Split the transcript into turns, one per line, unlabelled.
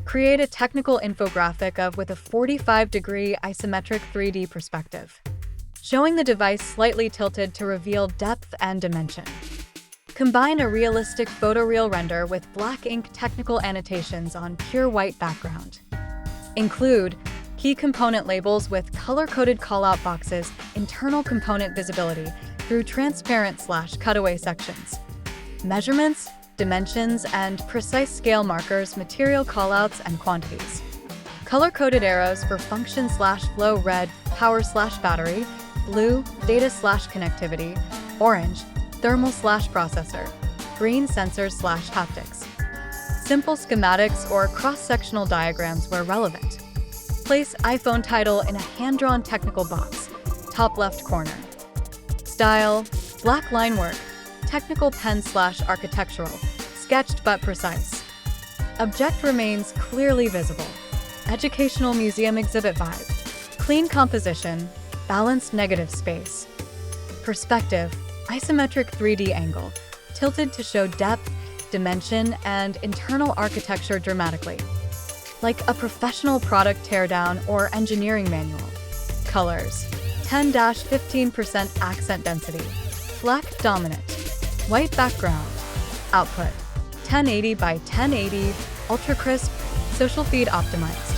Create a technical infographic with a 45-degree isometric 3D perspective, showing the device slightly tilted to reveal depth and dimension. Combine a realistic photoreal render with black ink technical annotations on pure white background. Include key component labels with color-coded callout boxes, internal component visibility through transparent/cutaway sections, measurements, dimensions, and precise scale markers, material callouts, and quantities. Color-coded arrows for function/flow: red, power/battery, blue, data/connectivity, orange, thermal/processor, green, sensors/haptics. Simple schematics or cross-sectional diagrams where relevant. Place iPhone title in a hand-drawn technical box, top left corner. Style: black line work, technical pen/architectural, sketched but precise. Object remains clearly visible. Educational museum exhibit vibe. Clean composition, balanced negative space. Perspective: isometric 3D angle, tilted to show depth, dimension, and internal architecture dramatically. Like a professional product teardown or engineering manual. Colors: 10-15% accent density. Black dominant. White background. Output: 1080 by 1080, ultra crisp, social feed optimized.